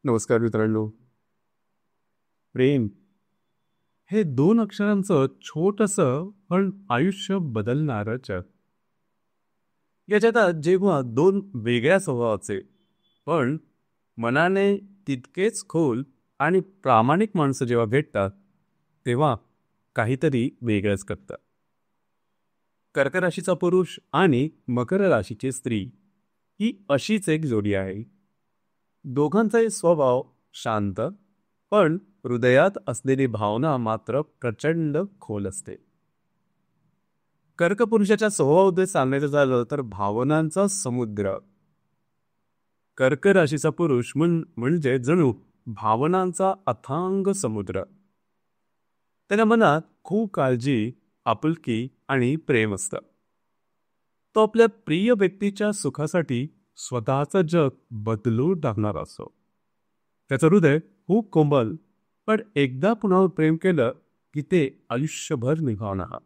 नमस्कार मित्रांनो. प्रेम हे दोन अक्षरांचं छोटंसं पण आयुष्य बदलणारं जग. याच्यात जेव्हा दोन वेगळ्या स्वभावाचे पण मनाने तितकेच खोल आणि प्रामाणिक माणसं जेव्हा भेटतात, तेव्हा काहीतरी वेगळंच करतात. कर्क राशीचा पुरुष आणि मकर राशीची स्त्री ही अशीच एक जोडी आहे. दोघांचाही स्वभाव शांत, पण हृदयात असलेली भावना मात्र प्रचंड खोल असते. कर्कपुरुषाच्या स्वभावाबद्दल सांगायचं झालं तर भावनांचा समुद्र. कर्क राशीचा पुरुष म्हणजे जणू भावनांचा अथांग समुद्र. त्याच्या मनात खूप काळजी, आपुलकी आणि प्रेम असतं. तो आपल्या प्रिय व्यक्तीच्या सुखासाठी स्वतःचं जग बदलून टाकणार असतो. त्याचं हृदय खूप कोमल, पण एकदा पुन्हा प्रेम केलं की ते आयुष्यभर निभावणार.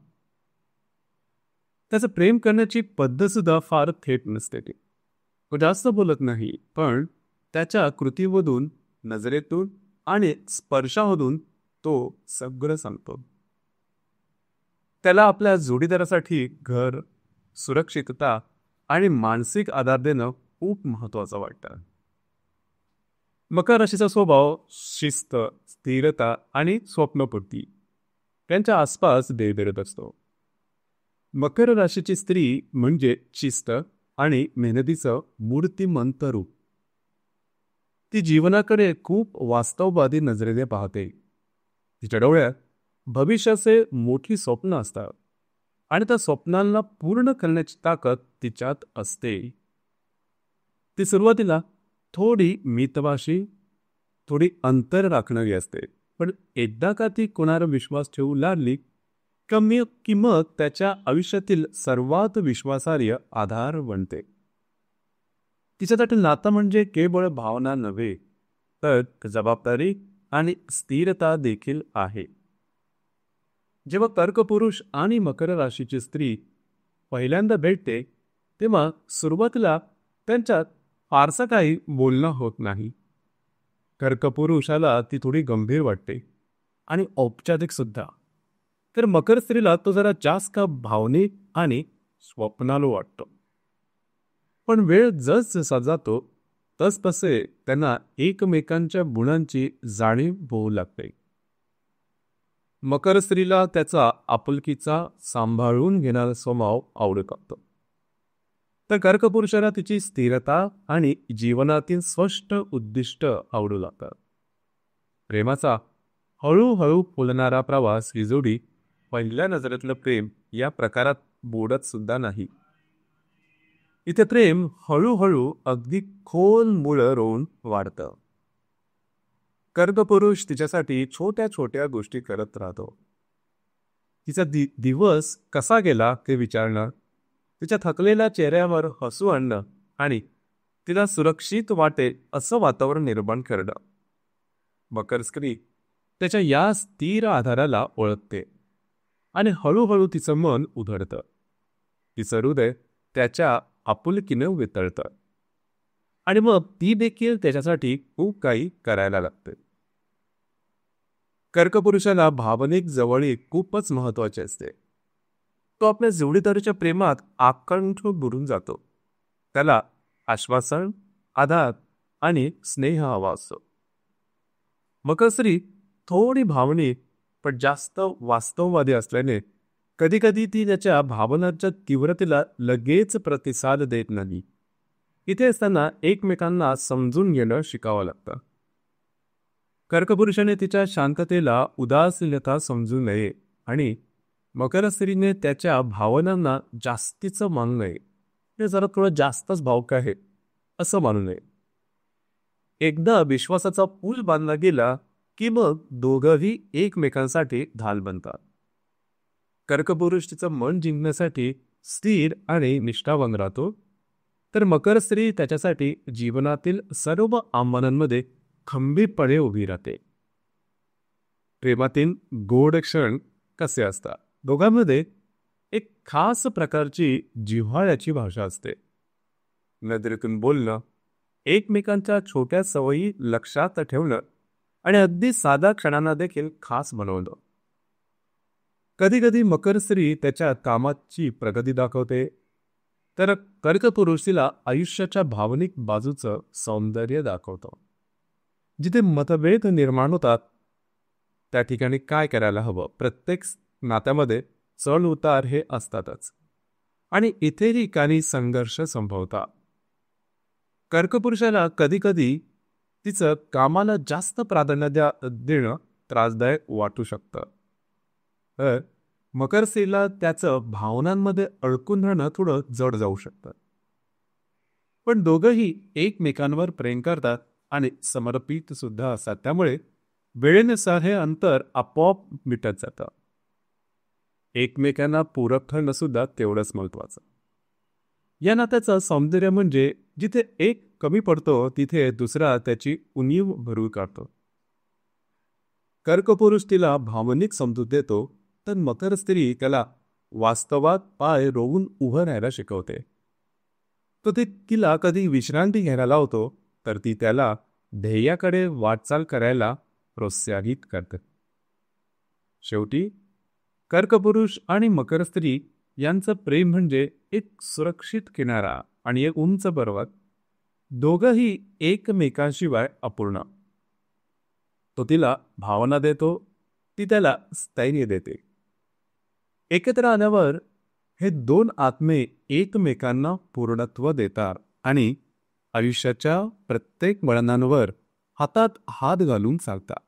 त्याचं प्रेम करण्याची पद्धत सुद्धा फार थेट नसते. तो जास्त बोलत नाही, पण त्याच्या कृतीमधून, नजरेतून आणि स्पर्शामधून तो सगळं सांगतो. त्याला आपल्या जोडीदारासाठी घर, सुरक्षितता आणि मानसिक आधार देणं खूप महत्वाचं वाटतं. मकर राशीचा स्वभाव शिस्त, स्थिरता आणि स्वप्नपूर्ती त्यांच्या आसपास देरबेरत असतो. मकर राशीची स्त्री म्हणजे शिस्त आणि मेहनतीचं मूर्तिमंत रूप. ती जीवनाकडे खूप वास्तववादी नजरेने पाहते. तिच्या डोळ्यात भविष्याचे मोठी स्वप्न असतात आणि त्या स्वप्नांना पूर्ण करण्याची ताकद तिच्यात असते. ती सुरुवातीला थोडी मितभाषी, थोडी अंतर राखणारी असते, पण एकदा का ती कोणावर विश्वास ठेवू लागली कमी किंमत त्याच्या आयुष्यातील सर्वात विश्वासार्ह आधार बनते. तिच्यासाठी नातं म्हणजे केवळ भावना नव्हे, तर जबाबदारी आणि स्थिरता देखील आहे. जेव्हा कर्कपुरुष आणि मकर राशीची स्त्री पहिल्यांदा भेटते, तेव्हा सुरुवातीला त्यांच्यात फारसं काही बोलणं होत नाही. कर्कपुरुषाला ती थोडी गंभीर वाटते आणि औपचारिक सुद्धा. तर मकर स्त्रीला तो जरा जास्त भावनिक आणि स्वप्नालू वाटतो. पण वेळ जसा जातो तसतसे त्यांना एकमेकांच्या गुणांची जाणीव होऊ लागते. मकर स्त्रीला त्याचा आपुलकीचा सांभाळून घेणारा स्वभाव आवडू लागतो. तर कर्कपुरुषाला तिची स्थिरता आणि जीवनातील स्पष्ट उद्दिष्ट आवडू लागतात. प्रेमाचा हळूहळू फुलणारा प्रवास ही जोडी पहिल्या नजरेतलं प्रेम या प्रकारात बोडत सुद्धा नाही. इथे प्रेम हळूहळू अगदी खोल मुळं रोवून वाढतं. कर्कपुरुष तिच्यासाठी छोट्या छोट्या गोष्टी करत राहतो. तिचा दिवस कसा गेला ते विचारणं, तिच्या थकलेल्या चेहऱ्यावर हसू आणणं आणि तिला सुरक्षित वाटेल असं वातावरण निर्माण करणं. मकर स्त्री त्याच्या या स्थिर आधाराला ओळखते आणि हळूहळू तिचं मन उधळतं. तिचं हृदय त्याच्या आपुलकीनं वितळतं आणि मग ती देखील त्याच्यासाठी खूप काही करायला लागते. कर्कपुरुषाला भावनिक जवळीक खूपच महत्वाची असते. तो आपल्या जोडीदाराच्या प्रेमात आकंठ बुडून जातो. त्याला आश्वासन, आधार आणि स्नेह हवा असतो. मकर स्त्री थोडी भावनिक पण जास्त वास्तववादी असल्याने कधीकधी ती त्याच्या भावनांच्या तीव्रतेला लगेच प्रतिसाद देत नाही. इथे असताना एकमेकांना समजून घेणं शिकावं लागतं. कर्कपुरुषाने तिच्या शांततेला उदासीनता समजू नये आणि मकर स्त्रीने त्याच्या भावनांना जास्तीचं मानू नये. हे जरा थोडं जास्तच भावुक आहे असं मानू नये. एकदा विश्वासाचा पूल बांधला गेला की मग दोघंही एकमेकांसाठी ढाल बनतात. कर्कपुरुष तिचं मन जिंकण्यासाठी स्थिर आणि निष्ठावान राहतो, तर मकर स्त्री त्याच्यासाठी जीवनातील सर्व आव्हानांमध्ये खंबीरपणे उभी राहते. प्रेमातील गोड क्षण कसे असतात? दोघांमध्ये एक खास प्रकारची जिव्हाळ्याची भाषा असते. नजरेतून बोलणं, एकमेकांच्या छोट्या सवयी लक्षात ठेवणं आणि अगदी साध्या क्षणांना देखील खास बनवलं. कधी कधी मकर स्त्री त्याच्या कामाची प्रगती दाखवते, तर कर्कपुरुष तिला आयुष्याच्या भावनिक बाजूचं सौंदर्य दाखवतो. जिथे मतभेद निर्माण होतात त्या ठिकाणी काय करायला हवं, प्रत्येक नात्यामध्ये चढ उतार हे असतातच आणि इथेही काही संघर्ष संभवतात. कर्कपुरुषाला कधी कधी तिचं कामाला जास्त प्राधान्य देणं त्रासदायक वाटू शकतं, तर मकर स्त्रीला त्याचं भावनांमध्ये अडकून राहणं थोडं जड जाऊ शकतं. पण दोघंही एकमेकांवर प्रेम करतात आणि समर्पित सुद्धा असतात, त्यामुळे वेळेनुसार हे अंतर आपोआप मिटत जातं. एकमेकांना पूरक ठरणं सुद्धा तेवढंच महत्वाचं. या नात्याचं सौंदर्य म्हणजे जिथे एक कमी पडतो तिथे दुसरा त्याची उणीव भरून काढतो. कर्कपुरुष तिला भावनिक समजूत देतो, तर मकर स्त्री त्याला वास्तवात पाय रोवून उभं राहायला शिकवते. तो तिला कधी विश्रांती घ्यायला लावतो, तर ती त्याला ध्येयाकडे वाटचाल करायला प्रोत्साहित करते. शेवटी कर्कपुरुष आणि मकर स्त्री यांचं प्रेम म्हणजे एक सुरक्षित किनारा आणि एक उंच पर्वत, दोघंही एकमेकांशिवाय अपूर्ण. तो तिला भावना देतो, ती त्याला स्थैर्य देते. एकत्र आल्यावर हे दोन आत्मे एकमेकांना पूर्णत्व देतात आणि आयुष्याच्या प्रत्येक वळणांवर हातात हात घालून चालतात.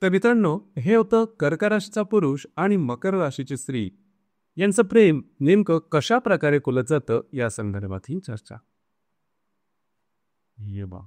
तर मित्रांनो, हे होतं कर्क राशीचा पुरुष आणि मकर राशीची स्त्री यांचं प्रेम नेमकं कशा प्रकारे खुलत जातं या संदर्भातली चर्चा. ये बा